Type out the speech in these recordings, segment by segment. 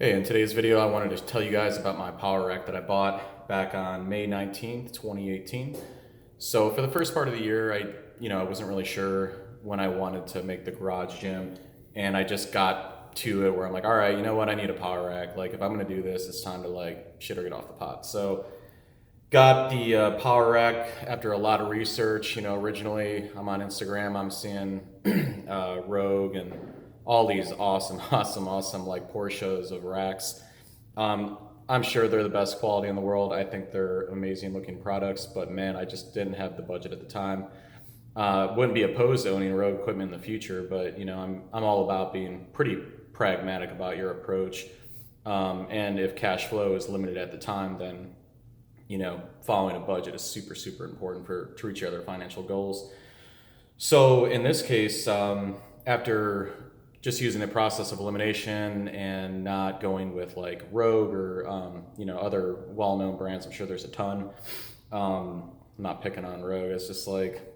Hey, in today's video, I wanted to tell you guys about my power rack that I bought back on May 19th, 2018. So for the first part of the year, I wasn't really sure when I wanted to make the garage gym, and I just got to it where I'm like, all right, you know what? I need a power rack. Like, if I'm gonna do this, it's time to like shit or get off the pot. So got the power rack after a lot of research. Originally I'm on Instagram, I'm seeing Rogue and all these awesome like Porsches of racks. I'm sure they're the best quality in the world. I think they're amazing looking products, but man, I just didn't have the budget at the time. Wouldn't be opposed to owning Rogue equipment in the future, but I'm all about being pretty pragmatic about your approach. And if cash flow is limited at the time, then following a budget is super important to reach your other financial goals. So in this case, after just using the process of elimination and not going with like Rogue or other well-known brands, I'm sure there's a ton. I'm not picking on Rogue. It's just like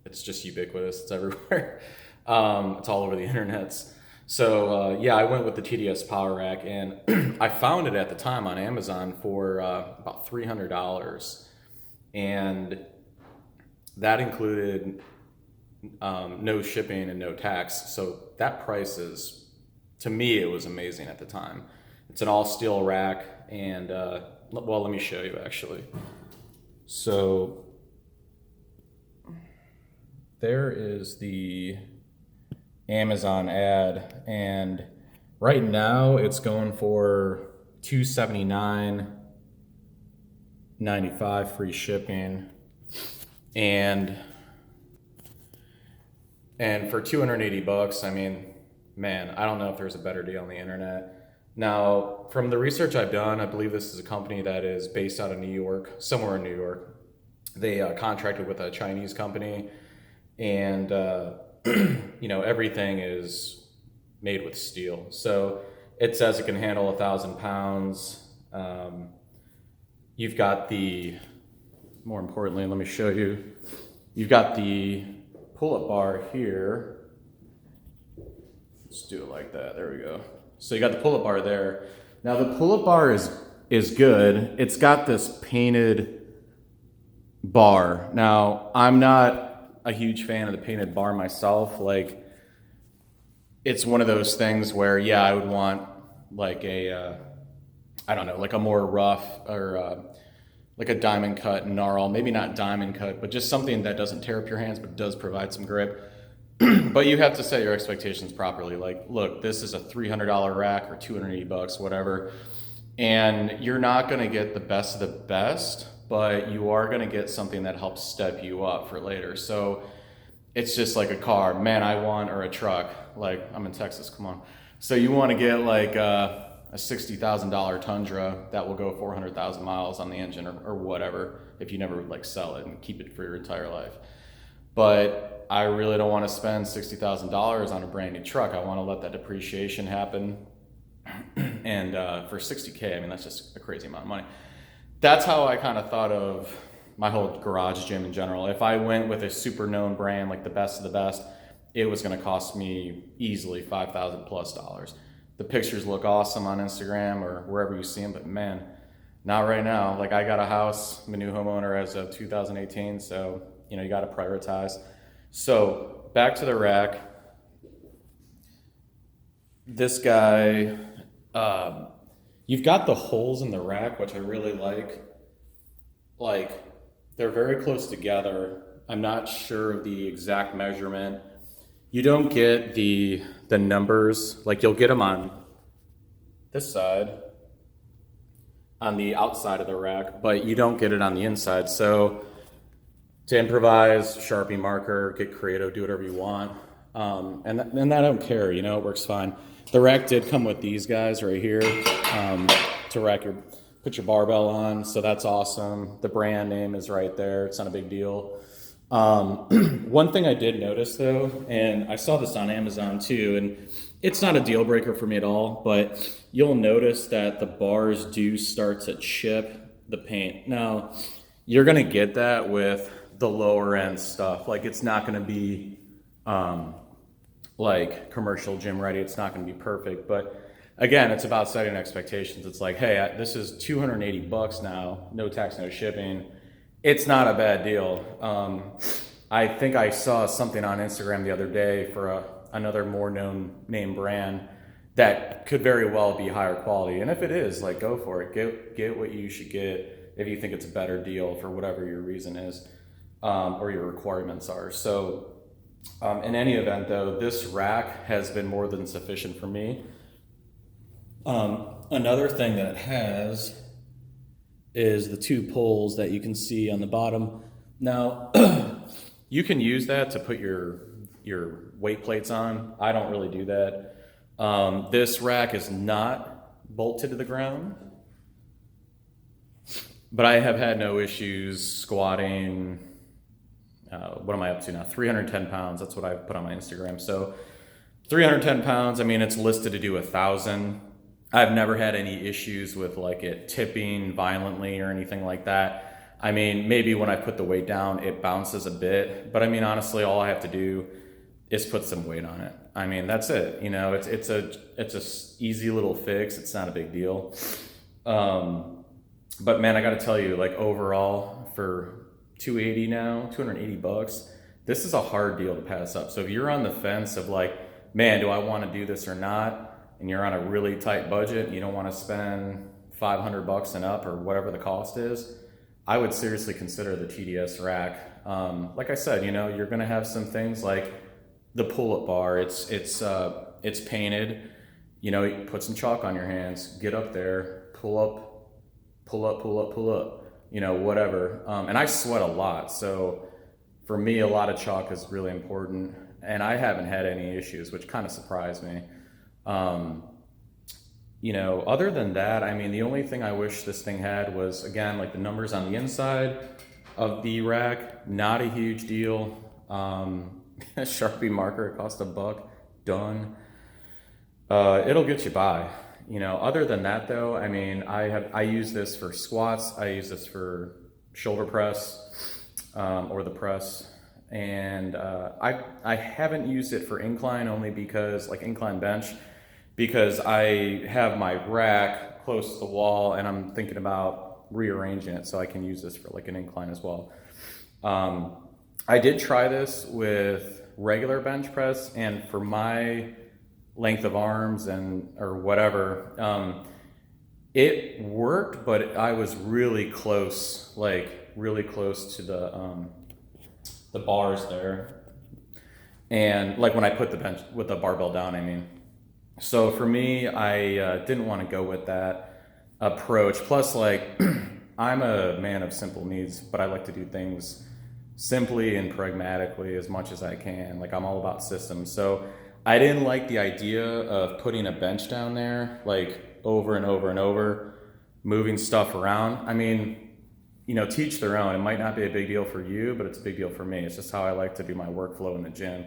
it's just ubiquitous. It's everywhere. It's all over the internets. So I went with the TDS power rack, and I found it at the time on Amazon for about $300, and that included no shipping and no tax. So that price is, to me, it was amazing at the time. It's an all steel rack, and let me show you actually. So there is the Amazon ad, and right now it's going for $279.95 free shipping, and for $280, I mean, man, I don't know if there's a better deal on the internet. Now, from the research I've done, I believe this is a company that is based out of New York, somewhere in New York. They contracted with a Chinese company, and everything is made with steel. So it says it can handle 1,000 pounds. You've got more importantly, let me show you. You've got the pull-up bar here. Let's do it like that. There we go. So you got the pull-up bar there. Now the pull-up bar is good. It's got this painted bar. Now I'm not a huge fan of the painted bar myself. Like, it's one of those things where I would want like a like a more rough or like a diamond cut gnarl, maybe not diamond cut, but just something that doesn't tear up your hands but does provide some grip. But you have to set your expectations properly. Like, look, this is a $300 rack or $280, whatever, and you're not going to get the best of the best, but you are going to get something that helps step you up for later. So it's just like a car, man, or a truck. Like, I'm in Texas, come on. So you want to get like a $60,000 Tundra that will go 400,000 miles on the engine or whatever, if you never like sell it and keep it for your entire life. But I really don't want to spend $60,000 on a brand new truck. I want to let that depreciation happen. And for $60K, I mean, that's just a crazy amount of money. That's how I kind of thought of my whole garage gym in general. If I went with a super known brand, like the best of the best, it was going to cost me easily $5,000+. The pictures look awesome on Instagram or wherever you see them, but man, not right now. Like, I got a house, I'm a new homeowner as of 2018, so you got to prioritize. So back to the rack. This guy, you've got the holes in the rack, which I really like. Like, they're very close together. I'm not sure of the exact measurement. You don't get the numbers, like you'll get them on this side, on the outside of the rack, but you don't get it on the inside. So to improvise, Sharpie marker, get creative, do whatever you want. And I don't care, it works fine. The rack did come with these guys right here to put your barbell on, so that's awesome. The brand name is right there. It's not a big deal. One thing I did notice though, and I saw this on Amazon too, and it's not a deal breaker for me at all, but you'll notice that the bars do start to chip the paint. Now, you're gonna get that with the lower end stuff. Like, it's not gonna be like commercial gym ready. It's not gonna be perfect, but again, it's about setting expectations. It's like, hey, this is $280 now, no tax, no shipping. It's not a bad deal. I think I saw something on Instagram the other day for another more known name brand that could very well be higher quality. And if it is, like, go for it. Get what you should get if you think it's a better deal for whatever your reason is, or your requirements are. So in any event, though, this rack has been more than sufficient for me. Another thing that it has is the two poles that you can see on the bottom. Now, you can use that to put your weight plates on. I don't really do that. This rack is not bolted to the ground, but I have had no issues squatting. What am I up to now? 310 pounds. That's what I put on my Instagram. So 310 pounds, I mean, it's listed to do 1,000. I've never had any issues with like it tipping violently or anything like that. I mean, maybe when I put the weight down, it bounces a bit, but I mean, honestly, all I have to do is put some weight on it. I mean, that's it. You know, it's a easy little fix. It's not a big deal. But man, I got to tell you, like overall for 280 now, $280, this is a hard deal to pass up. So if you're on the fence of like, man, do I want to do this or not? And you're on a really tight budget, and you don't want to spend $500 and up or whatever the cost is, I would seriously consider the TDS rack. Like I said, you know, you're going to have some things like the pull-up bar. It's painted. You know, you put some chalk on your hands, get up there, pull up, pull up, pull up, pull up. You know, whatever. And I sweat a lot, so for me, a lot of chalk is really important. And I haven't had any issues, which kind of surprised me. You know, other than that, I mean, the only thing I wish this thing had was, again, like the numbers on the inside of the rack. Not a huge deal. Sharpie marker, it cost $1. Done. It'll get you by. You know, other than that though, I mean, I use this for squats. I use this for shoulder press, or the press. And I haven't used it for incline, only because, like incline bench, because I have my rack close to the wall and I'm thinking about rearranging it so I can use this for like an incline as well. I did try this with regular bench press, and for my length of arms or whatever, it worked, but I was really close, like really close to the bars there. And like when I put the bench with the barbell down, I mean. So for me, I didn't want to go with that approach. Plus, like, I'm a man of simple needs, but I like to do things simply and pragmatically as much as I can. Like, I'm all about systems. So I didn't like the idea of putting a bench down there, like over and over and over, moving stuff around. I mean, you know, teach their own. It might not be a big deal for you, but it's a big deal for me. It's just how I like to do my workflow in the gym.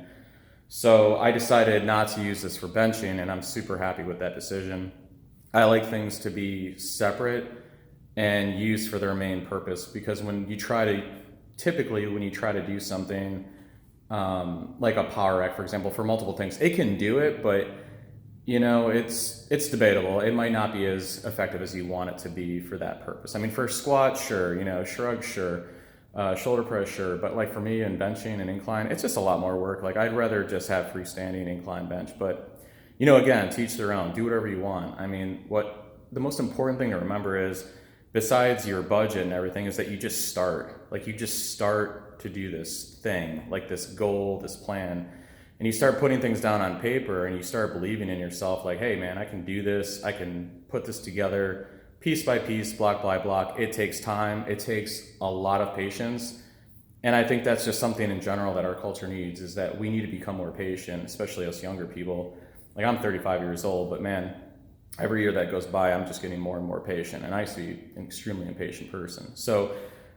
So I decided not to use this for benching, and I'm super happy with that decision. I like things to be separate and used for their main purpose, because when you try to do something like a power rack, for example, for multiple things, it can do it, but you know, it's debatable. It might not be as effective as you want it to be for that purpose. I mean, for squat, sure, you know, shrug, sure. Shoulder press, sure, but like for me in benching and incline, it's just a lot more work. Like I'd rather just have freestanding incline bench, but you know, again, teach their own, do whatever you want. I mean, what the most important thing to remember is, besides your budget and everything, is that you just start. Like you just start to do this thing, like this goal, this plan, and you start putting things down on paper and you start believing in yourself, like, hey man, I can do this, I can put this together piece by piece, block by block. It takes time. It takes a lot of patience. And I think that's just something in general that our culture needs, is that we need to become more patient, especially us younger people. Like I'm 35 years old, but man, every year that goes by, I'm just getting more and more patient. And I used to be an extremely impatient person. So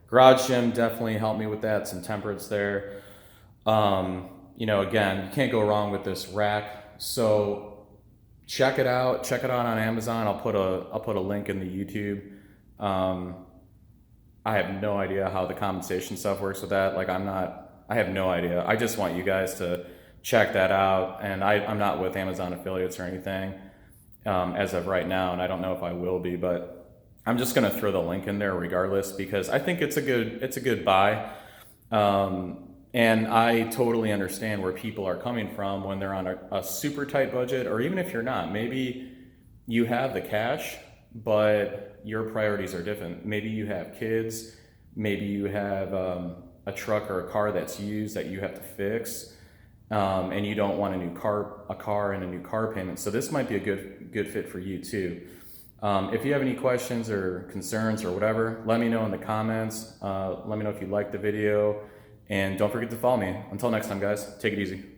garage gym definitely helped me with that. Some temperance there. You know, again, you can't go wrong with this rack. So check it out. Check it out on Amazon. I'll put a link in the YouTube. I have no idea how the compensation stuff works with that. Like I have no idea. I just want you guys to check that out. And I'm not with Amazon affiliates or anything. as of right now, and I don't know if I will be, but I'm just gonna throw the link in there regardless because I think it's a good buy. And I totally understand where people are coming from when they're on a super tight budget, or even if you're not. Maybe you have the cash, but your priorities are different. Maybe you have kids, maybe you have a truck or a car that's used that you have to fix, and you don't want a car and a new car payment. So this might be a good fit for you too. If you have any questions or concerns or whatever, let me know in the comments. Let me know if you liked the video, and don't forget to follow me. Until next time, guys, take it easy.